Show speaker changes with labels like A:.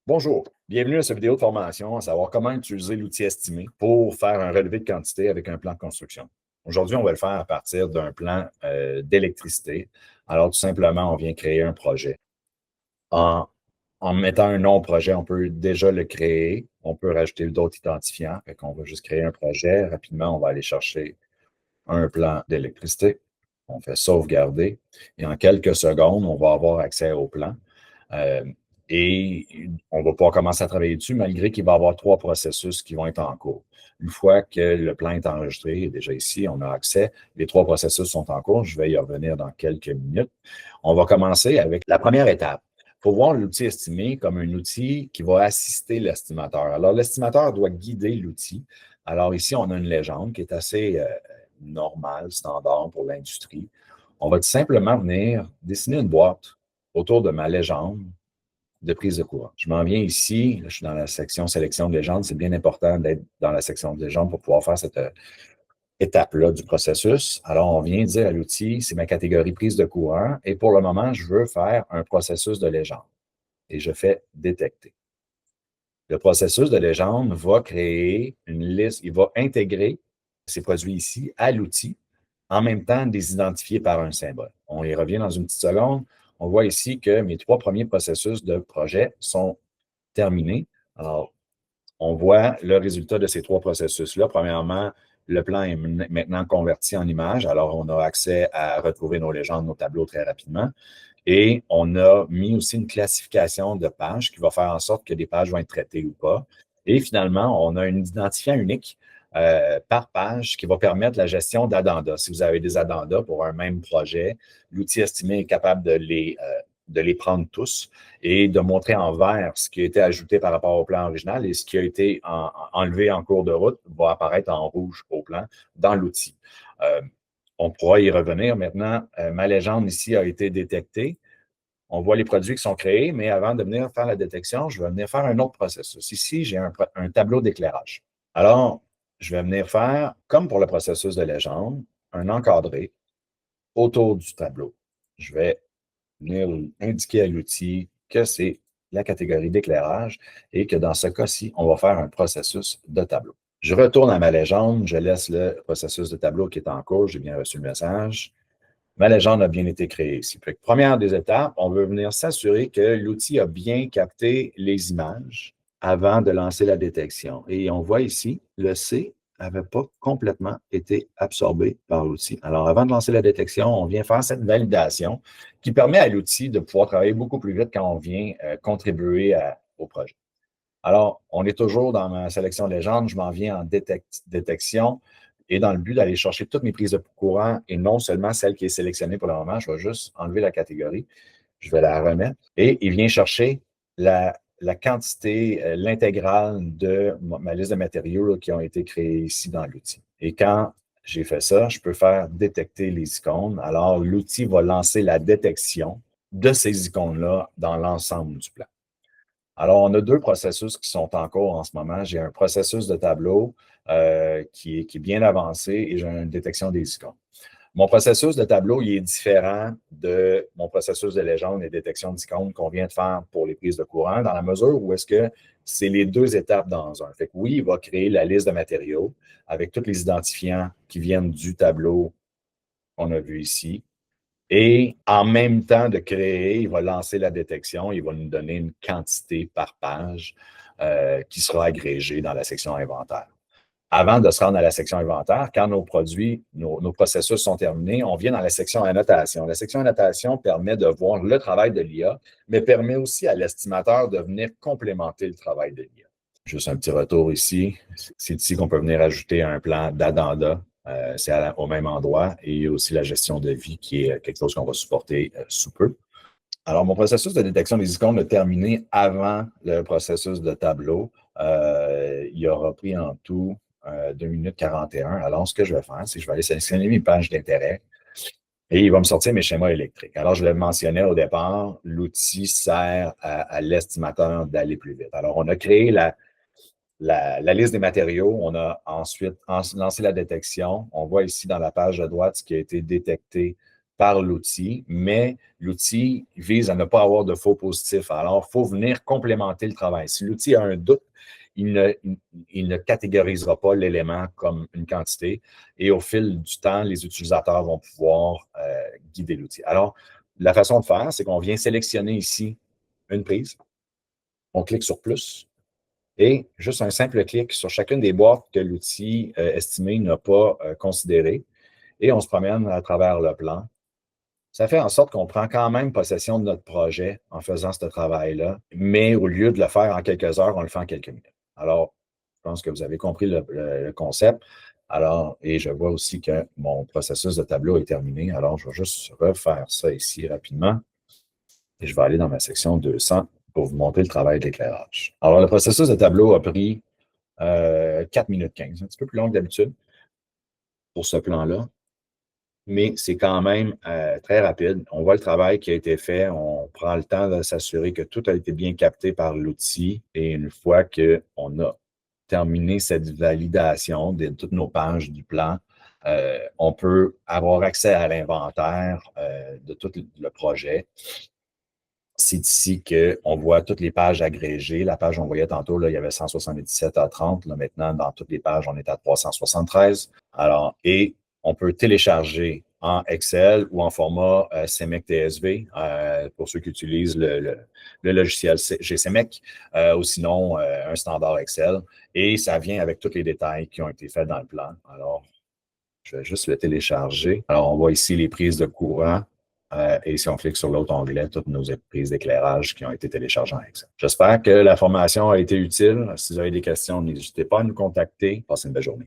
A: Bonjour, bienvenue à cette vidéo de formation à savoir comment utiliser l'outil estimé pour faire un relevé de quantité avec un plan de construction. Aujourd'hui, on va le faire à partir d'un plan d'électricité. Alors, tout simplement, on vient créer un projet. En, en mettant un nom au projet, on peut déjà le créer. On peut rajouter d'autres identifiants. Fait qu'on va juste créer un projet. Rapidement, on va aller chercher un plan d'électricité. On fait sauvegarder. Et en quelques secondes, on va avoir accès au plan. Euh, et on va pouvoir commencer à travailler dessus, malgré qu'il va y avoir trois processus qui vont être en cours. Une fois que le plan est enregistré, déjà ici, on a accès. Les trois processus sont en cours. Je vais y revenir dans quelques minutes. On va commencer avec la première étape. Il faut voir l'outil estimé comme un outil qui va assister l'estimateur. Alors, l'estimateur doit guider l'outil. Alors, ici, on a une légende qui est assez normale, standard pour l'industrie. On va tout simplement venir dessiner une boîte autour de ma légende de prise de courant. Je m'en viens ici, je suis dans la section sélection de légende. C'est bien important d'être dans la section de légende pour pouvoir faire cette étape-là du processus. Alors, on vient dire à l'outil, c'est ma catégorie prise de courant et pour le moment, je veux faire un processus de légende. Et je fais détecter. Le processus de légende va créer une liste, il va intégrer ces produits ici à l'outil, en même temps de les identifier par un symbole. On y revient dans une petite seconde. On voit ici que mes trois premiers processus de projet sont terminés. Alors, on voit le résultat de ces trois processus-là. Premièrement, le plan est maintenant converti en image. Alors, on a accès à retrouver nos légendes, nos tableaux très rapidement. Et on a mis aussi une classification de pages qui va faire en sorte que des pages vont être traitées ou pas. Et finalement, on a un identifiant unique par page qui va permettre la gestion d'addendas. Si vous avez des addendas pour un même projet, l'outil estimé est capable de les prendre tous et de montrer en vert ce qui a été ajouté par rapport au plan original et ce qui a été enlevé en cours de route va apparaître en rouge au plan dans l'outil. On pourra y revenir maintenant. Ma légende ici a été détectée. On voit les produits qui sont créés, mais avant de venir faire la détection, je vais venir faire un autre processus. Ici, j'ai un tableau d'éclairage. Alors, je vais venir faire, comme pour le processus de légende, un encadré autour du tableau. Je vais venir indiquer à l'outil que c'est la catégorie d'éclairage et que dans ce cas-ci, on va faire un processus de tableau. Je retourne à ma légende, je laisse le processus de tableau qui est en cours, j'ai bien reçu le message. Ma légende a bien été créée ici. Première des étapes, on veut venir s'assurer que l'outil a bien capté les images avant de lancer la détection. Et on voit ici, le C n'avait pas complètement été absorbé par l'outil. Alors, avant de lancer la détection, on vient faire cette validation qui permet à l'outil de pouvoir travailler beaucoup plus vite quand on vient contribuer au projet. Alors, on est toujours dans ma sélection légende, je m'en viens en détection et dans le but d'aller chercher toutes mes prises de courant et non seulement celle qui est sélectionnée pour le moment, je vais juste enlever la catégorie, je vais la remettre et il vient chercher la quantité, l'intégrale de ma liste de matériaux là, qui ont été créés ici dans l'outil. Et quand j'ai fait ça, je peux faire détecter les icônes. Alors, l'outil va lancer la détection de ces icônes-là dans l'ensemble du plan. Alors, on a deux processus qui sont en cours en ce moment. J'ai un processus de tableau qui est bien avancé et j'ai une détection des icônes. Mon processus de tableau, il est différent de mon processus de légende et détection d'icônes qu'on vient de faire pour les prises de courant, dans la mesure où est-ce que c'est les deux étapes dans un. Fait que oui, il va créer la liste de matériaux avec tous les identifiants qui viennent du tableau qu'on a vu ici. Et en même temps de créer, il va lancer la détection, il va nous donner une quantité par page qui sera agrégée dans la section inventaire. Avant de se rendre à la section inventaire, quand nos produits, nos processus sont terminés, on vient dans la section annotation. La section annotation permet de voir le travail de l'IA, mais permet aussi à l'estimateur de venir complémenter le travail de l'IA. Juste un petit retour ici. C'est ici qu'on peut venir ajouter un plan d'addenda. C'est au même endroit et il y a aussi la gestion de vie qui est quelque chose qu'on va supporter sous peu. Alors, mon processus de détection des icônes a terminé avant le processus de tableau. Il aura pris en tout 2 minutes 41. Alors, ce que je vais faire, c'est que je vais aller sélectionner mes pages d'intérêt et il va me sortir mes schémas électriques. Alors, je le mentionnais au départ, l'outil sert à l'estimateur d'aller plus vite. Alors, on a créé la liste des matériaux. On a ensuite lancé la détection. On voit ici dans la page de droite ce qui a été détecté par l'outil, mais l'outil vise à ne pas avoir de faux positifs. Alors, il faut venir complémenter le travail. Si l'outil a un doute, il ne catégorisera pas l'élément comme une quantité et au fil du temps, les utilisateurs vont pouvoir guider l'outil. Alors, la façon de faire, c'est qu'on vient sélectionner ici une prise, on clique sur plus et juste un simple clic sur chacune des boîtes que l'outil estimé n'a pas considérées et on se promène à travers le plan. Ça fait en sorte qu'on prend quand même possession de notre projet en faisant ce travail-là, mais au lieu de le faire en quelques heures, on le fait en quelques minutes. Alors, je pense que vous avez compris le concept. Alors, et je vois aussi que mon processus de tableau est terminé. Alors, je vais juste refaire ça ici rapidement. Et je vais aller dans ma section 200 pour vous montrer le travail d'éclairage. Alors, le processus de tableau a pris 4 minutes 15, un petit peu plus long que d'habitude pour ce plan-là. Mais c'est quand même très rapide. On voit le travail qui a été fait. On prend le temps de s'assurer que tout a été bien capté par l'outil. Et une fois qu'on a terminé cette validation de toutes nos pages du plan, on peut avoir accès à l'inventaire de tout le projet. C'est ici qu'on voit toutes les pages agrégées. La page qu'on voyait tantôt, là, il y avait 177 à 30. Là, maintenant, dans toutes les pages, on est à 373. Alors, et on peut télécharger en Excel ou en format CMEC TSV pour ceux qui utilisent le logiciel GCMEC ou sinon un standard Excel. Et ça vient avec tous les détails qui ont été faits dans le plan. Alors, je vais juste le télécharger. Alors, on voit ici les prises de courant. Et si on clique sur l'autre onglet, toutes nos prises d'éclairage qui ont été téléchargées en Excel. J'espère que la formation a été utile. Si vous avez des questions, n'hésitez pas à nous contacter. Passez une belle journée.